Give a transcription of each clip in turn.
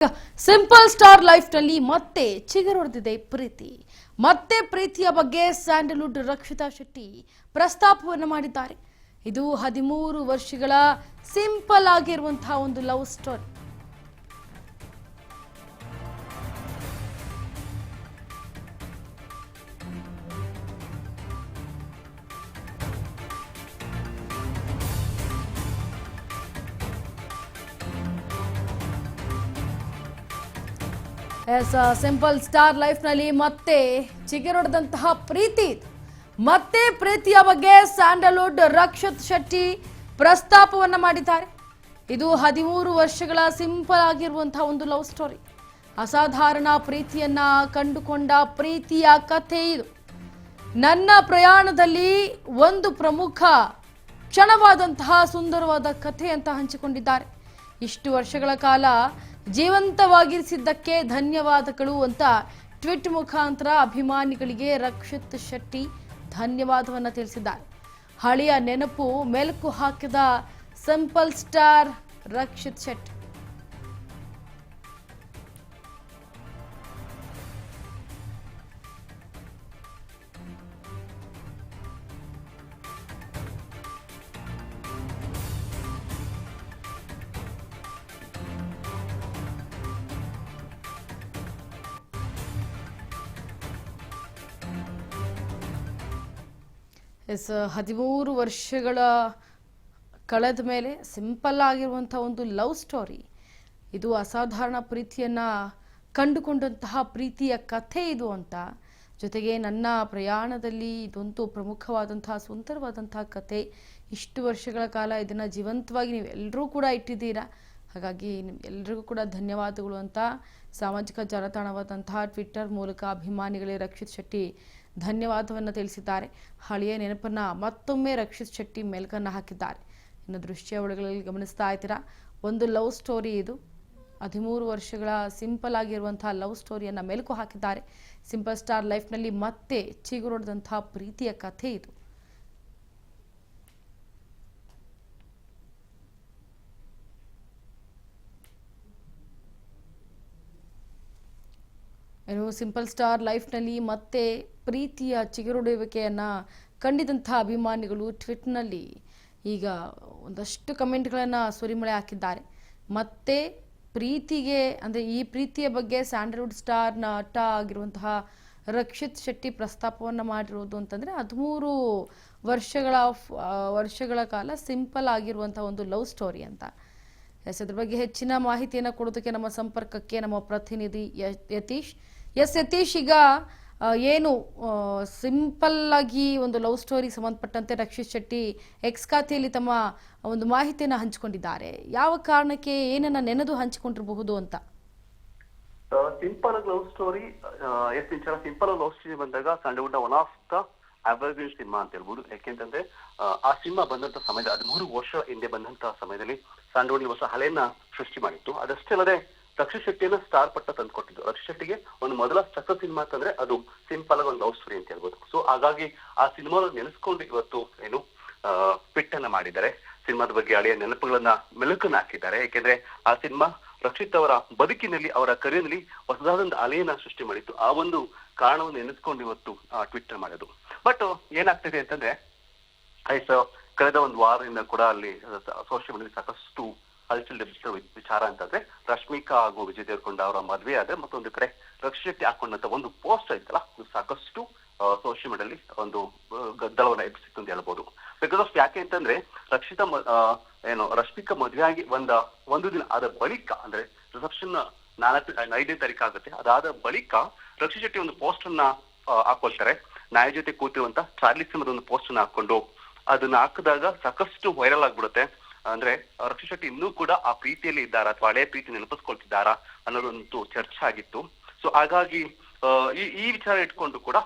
Simple star life ನಲ್ಲಿ ಮತ್ತೆ ಚಿಗುರೊಡೆದಿದೆ ಪ್ರೀತಿ. ಮತ್ತೆ ಪ್ರೀತಿಯ ಬಗ್ಗೆ ಸ್ಯಾಂಡಲ್ವುಡ್ ರಕ್ಷಿತಾ ಶೆಟ್ಟಿ ಪ್ರಸ್ತಾಪವನ್ನು ಮಾಡಿದ್ದಾರೆ. ಇದು 13 ವರ್ಷಗಳ ಸಿಂಪಲ್ ಆಗಿರುವಂತಹ ಒಂದು love story. Simple star life ನಲ್ಲಿ ಮತ್ತೆ ಚಿಗುರೊಡೆದಂತಹ ಪ್ರೀತಿ. ಮತ್ತೆ ಪ್ರೀತಿಯ ಬಗ್ಗೆ ಸ್ಯಾಂಡಲ್ವುಡ್ ರಕ್ಷಿತ್ ಶೆಟ್ಟಿ ಪ್ರಸ್ತಾಪವನ್ನ ಮಾಡಿದ್ದಾರೆ. ಇದು 13 ವರ್ಷಗಳ ಸಿಂಪಲ್ ಆಗಿರುವಂತಹ ಒಂದು ಲವ್ ಸ್ಟೋರಿ. ಅಸಾಧಾರಣ ಪ್ರೀತಿಯನ್ನ ಕಂಡುಕೊಂಡ ಪ್ರೀತಿಯ ಕಥೆ ಇದು. ನನ್ನ ಪ್ರಯಾಣದಲ್ಲಿ ಒಂದು ಪ್ರಮುಖ ಕ್ಷಣವಾದಂತಹ ಸುಂದರವಾದ ಕಥೆ ಅಂತ ಹಂಚಿಕೊಂಡಿದ್ದಾರೆ. ಇಷ್ಟು ವರ್ಷಗಳ ಕಾಲ ಜೀವಂತವಾಗಿರಿಸಿದ್ದಕ್ಕೆ ಧನ್ಯವಾದಗಳು ಅಂತ ಟ್ವೀಟ್ ಮುಖಾಂತರ ಅಭಿಮಾನಿಗಳಿಗೆ ರಕ್ಷಿತ್ ಶೆಟ್ಟಿ ಧನ್ಯವಾದವನ್ನ ತಿಳಿಸಿದ್ದಾರೆ. ಹಳೆಯ ನೆನಪು ಮೆಲುಕು ಹಾಕಿದ simple star Rakshit Shetty. Yes 13 ವರ್ಷಗಳ ಕಳೆದ ಮೇಲೆ ಸಿಂಪಲ್ ಆಗಿರುವಂಥ ಒಂದು ಲವ್ ಸ್ಟೋರಿ. ಇದು ಅಸಾಧಾರಣ ಪ್ರೀತಿಯನ್ನ ಕಂಡುಕೊಂಡಂತಹ ಪ್ರೀತಿಯ ಕಥೆ ಇದು ಅಂತ. ಜೊತೆಗೆ ನನ್ನ ಪ್ರಯಾಣದಲ್ಲಿ ಇದೊಂದು ಪ್ರಮುಖವಾದಂತಹ ಸುಂದರವಾದಂತಹ ಕಥೆ. ಇಷ್ಟು ವರ್ಷಗಳ ಕಾಲ ಇದನ್ನು ಜೀವಂತವಾಗಿ ನೀವು ಎಲ್ಲರೂ ಕೂಡ ಇಟ್ಟಿದ್ದೀರಾ. ಹಾಗಾಗಿ ಎಲ್ರಿಗೂ ಕೂಡ ಧನ್ಯವಾದಗಳು ಅಂತ ಸಾಮಾಜಿಕ ಜಾಲತಾಣವಾದಂತಹ ಟ್ವಿಟ್ಟರ್ ಮೂಲಕ ಅಭಿಮಾನಿಗಳೇ ರಕ್ಷಿತ್ ಶೆಟ್ಟಿ ಧನ್ಯವಾದವನ್ನು ತಿಳಿಸಿದ್ದಾರೆ. ಹಳೆಯ ನೆನಪನ್ನ ಮತ್ತೊಮ್ಮೆ ರಕ್ಷಿತ್ ಶೆಟ್ಟಿ ಮೆಲುಕನ್ನು ಹಾಕಿದ್ದಾರೆ. ಇನ್ನು ದೃಶ್ಯಾವಳಿಗಳಲ್ಲಿ ಗಮನಿಸ್ತಾ ಇದ್ದೀರಾ, ಒಂದು ಲವ್ ಸ್ಟೋರಿ ಇದು. 13 ವರ್ಷಗಳ ಸಿಂಪಲ್ ಆಗಿರುವಂತಹ ಲವ್ ಸ್ಟೋರಿಯನ್ನ ಮೆಲುಕು ಹಾಕಿದ್ದಾರೆ. ಸಿಂಪಲ್ ಸ್ಟಾರ್ ಲೈಫ್ನಲ್ಲಿ ಮತ್ತೆ ಚಿಗುರೊಡೆದಂತಹ ಪ್ರೀತಿಯ ಕಥೆ ಇದು. ಏನು ಸಿಂಪಲ್ ಸ್ಟಾರ್ ಲೈಫ್ನಲ್ಲಿ ಮತ್ತೆ ಪ್ರೀತಿಯ ಚಿಗುರೊಡೆಯುವಿಕೆಯನ್ನು ಕಂಡಿದಂತಹ ಅಭಿಮಾನಿಗಳು ಟ್ವಿಟ್ನಲ್ಲಿ ಈಗ ಒಂದಷ್ಟು ಕಮೆಂಟ್ಗಳನ್ನು ಸುರಿಮಳೆ ಹಾಕಿದ್ದಾರೆ. ಮತ್ತೆ ಪ್ರೀತಿಗೆ ಅಂದರೆ ಈ ಪ್ರೀತಿಯ ಬಗ್ಗೆ ಸ್ಯಾಂಡಲ್ವುಡ್ ಸ್ಟಾರ್ ನಟ ಆಗಿರುವಂತಹ ರಕ್ಷಿತ್ ಶೆಟ್ಟಿ ಪ್ರಸ್ತಾಪವನ್ನು ಮಾಡಿರೋದು ಅಂತಂದರೆ 13 ವರ್ಷಗಳ ಕಾಲ ಸಿಂಪಲ್ ಆಗಿರುವಂತಹ ಒಂದು ಲವ್ ಸ್ಟೋರಿ ಅಂತ. ಅದ್ರ ಬಗ್ಗೆ ಹೆಚ್ಚಿನ ಮಾಹಿತಿಯನ್ನು ಕೊಡೋದಕ್ಕೆ ನಮ್ಮ ಸಂಪರ್ಕಕ್ಕೆ ನಮ್ಮ ಪ್ರತಿನಿಧಿ ಯತೀಶ್. ಯತೀಶ್, ಈಗ ಏನು ಸಿಂಪಲ್ ಆಗಿ ಒಂದು ಲವ್ ಸ್ಟೋರಿ ಸಂಬಂಧಪಟ್ಟಂತೆ ರಕ್ಷಿತ್ ಶೆಟ್ಟಿ ಎಕ್ಸ್ ಖಾತೆಯಲ್ಲಿ ತಮ್ಮ ಒಂದು ಮಾಹಿತಿಯನ್ನು ಹಂಚಿಕೊಂಡಿದ್ದಾರೆ. ಯಾವ ಕಾರಣಕ್ಕೆ ಏನನ್ನ ನೆನೆದು ಹಂಚಿಕೊಂಡಿರಬಹುದು ಅಂತ? Simple love story simple love story ಬಂದಾಗ Sandalwood one of the evergreen cinema ಅಂತ ಹೇಳ್ಬೋದು. ಯಾಕೆಂತಂದ್ರೆ ಆ ಸಿನಿಮಾ ಬಂದಂತ ಸಮಯದಲ್ಲಿ 13 ವರ್ಷ ಹಿಂದೆ ಬಂದಂತಹ ಸಮಯದಲ್ಲಿ ಸ್ಯಾಂಡಲ್ವುಡ್ ಹೊಸ ಹಳೆಯನ್ನ ಸೃಷ್ಟಿ ಮಾಡಿತ್ತು. ಅದಷ್ಟೇ ಅಲ್ಲದೆ ರಕ್ಷಿತ್ ಶೆಟ್ಟಿಯನ್ನ ಸ್ಟಾರ್ ಪಟ್ಟ ತಂದು ಕೊಟ್ಟಿದ್ದು. ರಕ್ಷಿತ್ ಶೆಟ್ಟಿಗೆ ಒಂದು ಮೊದಲ ಸಕ್ಸಸ್ ಸಿನಿಮಾ ಅಂತಂದ್ರೆ ಅದು ಸಿಂಪಲ್ ಆಗಿ ಒಂದು ಲವ್ ಸ್ಟೋರಿ ಅಂತ ಹೇಳ್ಬೋದು. ಸೊ ಹಾಗಾಗಿ ಆ ಸಿನಿಮಾ ನೆನೆಸ್ಕೊಂಡು ಇವತ್ತು ಏನು ಟ್ವೀಟ್ ಅನ್ನ ಮಾಡಿದ್ದಾರೆ. ಸಿನಿಮಾದ ಬಗ್ಗೆ ಹಳೆಯ ನೆನಪುಗಳನ್ನ ಮೆಲುಕನ್ನ ಹಾಕಿದ್ದಾರೆ. ಯಾಕೆಂದ್ರೆ ಆ ಸಿನಿಮಾ ರಕ್ಷಿತ್ ಅವರ ಬದುಕಿನಲ್ಲಿ, ಅವರ ಕರಿಯರ್ನಲ್ಲಿ ಹೊಸದಾದ ಅಲೆಯನ್ನ ಸೃಷ್ಟಿ ಮಾಡಿತ್ತು. ಆ ಒಂದು ಕಾರಣವನ್ನು ನೆನೆಸ್ಕೊಂಡು ಇವತ್ತು ಟ್ವೀಟ್ ಮಾಡೋದು. ಬಟ್ ಏನಾಗ್ತಿದೆ ಅಂತಂದ್ರೆ ಕಳೆದ ಒಂದು ವಾರದಿಂದ ಕೂಡ ಅಲ್ಲಿ ಸೋಷಿಯಲ್ ಮೀಡಿಯಾದಲ್ಲಿ ಸಾಕಷ್ಟು ಹಲ್ಚಲ್ ವಿಚಾರ ಅಂತಂದ್ರೆ ರಶ್ಮಿಕಾ ಹಾಗೂ ವಿಜಯ್ ದೇವರಕೊಂಡ ಅವರ ಮದುವೆ ಆದ್ರೆ ಮತ್ತೊಂದು ಕಡೆ ರಕ್ಷಿತ್ ಶೆಟ್ಟಿ ಹಾಕೊಂಡಂತ ಒಂದು ಪೋಸ್ಟ್ ಐತಲ್ಲ, ಸಾಕಷ್ಟು ಸೋಷಿಯಲ್ ಮೀಡಿಯಾದಲ್ಲಿ ಒಂದು ಗದ್ದಲವನ್ನ ಎಬ್ಬಿಸಿತ್ತು ಅಂತ ಹೇಳ್ಬೋದು. ಬಿಕಾಸ್ ಆಫ್ ಯಾಕೆ ಅಂತಂದ್ರೆ ರಶ್ಮಿಕಾ ಮದುವೆ ಆಗಿ ಒಂದು ದಿನ ಆದ ಬಳಿಕ, ಅಂದ್ರೆ ರಿಸೆಪ್ಷನ್ 5ನೇ ತಾರೀಕು ಆಗುತ್ತೆ. ಅದಾದ ಬಳಿಕ ರಕ್ಷಿತ್ ಶೆಟ್ಟಿ ಒಂದು ಪೋಸ್ಟ್ ಅನ್ನ ಹಾಕೊಳ್ತಾರೆ. ನಾಯಿ ಜೊತೆ ಕೂತಿರುವಂತ ಚಾರ್ಲಿ ಸಿನಿಮಾದ ಒಂದು ಪೋಸ್ಟ್ ಅನ್ನ ಹಾಕೊಂಡು ಅದನ್ನ ಹಾಕಿದಾಗ ಸಾಕಷ್ಟು ವೈರಲ್ ಆಗ್ಬಿಡುತ್ತೆ. ಅಂದ್ರೆ ರಕ್ಷಿತ್ ಶೆಟ್ಟಿ ಇನ್ನೂ ಕೂಡ ಆ ಪ್ರೀತಿಯಲ್ಲಿ ಇದ್ದಾರಾ ಅಥವಾ ಹಳೆಯ ಪ್ರೀತಿ ನೆನಪಿಸ್ಕೊಳ್ತಿದ್ದಾರಾ ಅನ್ನೋದೊಂದು ಚರ್ಚೆ ಆಗಿತ್ತು. ಸೊ ಹಾಗಾಗಿ ಈ ವಿಚಾರ ಇಟ್ಕೊಂಡು ಕೂಡ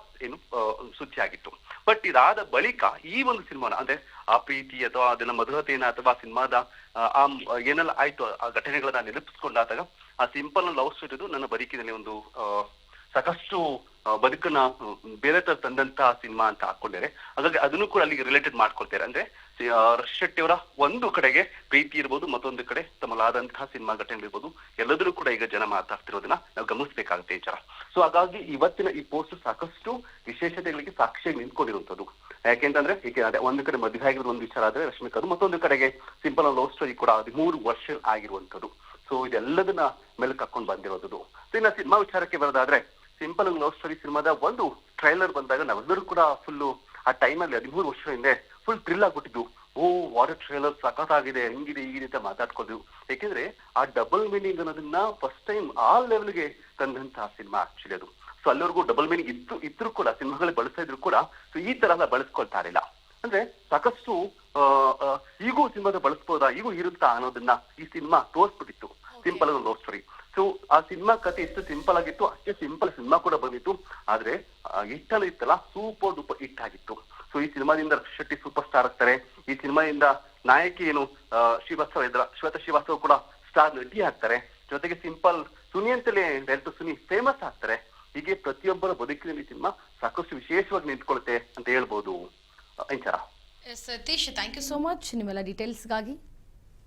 ಸುದ್ದಿ ಆಗಿತ್ತು. ಬಟ್ ಇದಾದ ಬಳಿಕ ಈ ಒಂದು ಸಿನಿಮಾನ, ಅಂದ್ರೆ ಆ ಪ್ರೀತಿ ಅಥವಾ ಅದನ್ನ ಮಧುರತೆಯನ್ನ ಅಥವಾ ಸಿನಿಮಾದ ಏನೆಲ್ಲ ಆಯ್ತು ಆ ಘಟನೆಗಳನ್ನ ನೆನಪಿಸ್ಕೊಂಡಾದಾಗ ಆ ಸಿಂಪಲ್ ಲವ್ ಸ್ಟೋರಿ ನನ್ನ ಬದುಕಿನಲ್ಲಿ ಒಂದು ಸಾಕಷ್ಟು ಬದುಕನ್ನ ಬೇರೆ ತರ ತಂದಂತಹ ಸಿನಿಮಾ ಅಂತ ಹಾಕೊಂಡಿದ್ದಾರೆ. ಹಾಗಾಗಿ ಅದನ್ನು ಕೂಡ ಅಲ್ಲಿಗೆ ರಿಲೇಟೆಡ್ ಮಾಡ್ಕೊಳ್ತಾರೆ. ಅಂದ್ರೆ ರಕ್ಷಿತ್ ಶೆಟ್ಟಿ ಅವರ ಒಂದು ಕಡೆಗೆ ಪ್ರೀತಿ ಇರ್ಬೋದು, ಮತ್ತೊಂದು ಕಡೆ ತಮ್ಮಲಾದಂತಹ ಸಿನಿಮಾ ಘಟನೆಗಳಿರ್ಬೋದು, ಎಲ್ಲದನ್ನೂ ಕೂಡ ಈಗ ಜನ ಮಾತಾಡ್ತಿರೋದನ್ನ ನಾವು ಗಮನಿಸಬೇಕಾಗುತ್ತೆ ವಿಚಾರ. ಸೊ ಹಾಗಾಗಿ ಇವತ್ತಿನ ಈ ಪೋಸ್ಟ್ ಸಾಕಷ್ಟು ವಿಶೇಷತೆಗಳಿಗೆ ಸಾಕ್ಷಿಯಾಗಿ ನಿಂತ್ಕೊಂಡಿರುವಂತದ್ದು. ಯಾಕೆಂತಂದ್ರೆ ಈಗ ಅದೇ ಒಂದು ಕಡೆ ಮದುವೆ ಆಗಿರೋದು ಒಂದು ವಿಚಾರ ಆದ್ರೆ ರಶ್ಮಿಕಾ, ಮತ್ತೊಂದು ಕಡೆಗೆ ಸಿಂಪಲ್ ಲವ್ ಸ್ಟೋರಿ ಕೂಡ 13 ವರ್ಷ ಆಗಿರುವಂತದ್ದು. ಸೊ ಇದೆಲ್ಲದನ್ನ ಮೆಲುಕು ಹಾಕೊಂಡು ಬಂದಿರೋದು. ಇನ್ನ ಸಿನಿಮಾ ವಿಚಾರಕ್ಕೆ ಬರೋದಾದ್ರೆ ಸಿಂಪಲ್ ಲವ್ ಸ್ಟೋರಿ ಸಿನಿಮಾದ ಒಂದು ಟ್ರೈಲರ್ ಬಂದಾಗ ನಾವೆಲ್ಲರೂ ಕೂಡ ಫುಲ್ಲು ಆ ಟೈಮಲ್ಲಿ 13 ವರ್ಷ ಹಿಂದೆ ಫುಲ್ ಥ್ರಿಲ್ ಆಗ್ಬಿಟ್ಟಿದ್ವು. ಓ ವಾಟ್ ಟ್ರೈಲರ್ ಸಖತ್ತಾಗಿದೆ, ಹಿಂಗಿದೆ ಹೀಗಿದೆ ಅಂತ ಮಾತಾಡ್ಕೊಂಡ್ವಿ. ಯಾಕೆಂದ್ರೆ ಆ ಡಬಲ್ ಮೀನಿಂಗ್ ಅನ್ನೋದನ್ನ ಫಸ್ಟ್ ಟೈಮ್ ಆ ಲೆವೆಲ್ಗೆ ತಂದಂತಹ ಸಿನಿಮಾ ಆಕ್ಚುಲಿ ಅದು. ಸೊ ಅಲ್ಲಿವರೆಗೂ ಡಬಲ್ ಮೀನಿಂಗ್ ಇದ್ರು ಕೂಡ ಸಿನಿಮಾಗಳು ಬಳಸ್ತಾ ಇದ್ರು ಕೂಡ ಸೊ ಈ ತರ ಎಲ್ಲ ಬಳಸ್ಕೊಳ್ತಾ ಇರಲಿಲ್ಲ. ಅಂದ್ರೆ ಸಾಕಷ್ಟು ಈಗೂ ಸಿನಿಮಾದ ಬಳಸ್ಬೋದಾ, ಈಗೂ ಇರುತ್ತಾ ಅನ್ನೋದನ್ನ ಈ ಸಿನಿಮಾ ತೋರಿಸ್ಬಿಟ್ಟಿತ್ತು, ಸಿಂಪಲ್ ಲವ್ ಸ್ಟೋರಿ. ಸೊ ಆ ಸಿನಿಮಾ ಕಥೆ ಎಷ್ಟು ಸಿಂಪಲ್ ಆಗಿತ್ತು, ಅಷ್ಟೇ ಸಿಂಪಲ್ ಸಿನಿಮಾ ಕೂಡ ಬಂದಿತ್ತು. ಆದ್ರೆ ಹಿಟ್ಟಲ್ಲಿ ಇತ್ತಲ್ಲ ಸೂಪರ್ ಡೂಪರ್ ಹಿಟ್ ಆಗಿತ್ತು. ಸೊ ಈ ಸಿನಿಮಾದಿಂದ ರಕ್ಷಿತ್ ಶೆಟ್ಟಿ ಸೂಪರ್ ಸ್ಟಾರ್ ಆಗ್ತಾರೆ. ಈ ಸಿನಿಮಾದಿಂದ ನಾಯಕಿ ಏನು ಶ್ವೇತಾ ಶ್ರೀವಾಸ್ತವ ಕೂಡ ಸ್ಟಾರ್ ನಟಿ ಆಗ್ತಾರೆ. ಜೊತೆಗೆ ಸಿಂಪಲ್ ಸುನಿ ಅಂತಲೇ ಡೈರೆಕ್ಟರ್ ಸುನಿ ಫೇಮಸ್ ಆಗ್ತಾರೆ. ಹೀಗೆ ಪ್ರತಿಯೊಬ್ಬರ ಬದುಕಿನಲ್ಲಿ ಸಿನಿಮಾ ಸಾಕಷ್ಟು ವಿಶೇಷವಾಗಿ ನಿಂತ್ಕೊಳುತ್ತೆ ಅಂತ ಹೇಳ್ಬೋದು. Inchara. Satish, thank you so much ನಿಮ್ಮೆಲ್ಲ ಡೀಟೇಲ್ಸ್ಗಾಗಿ.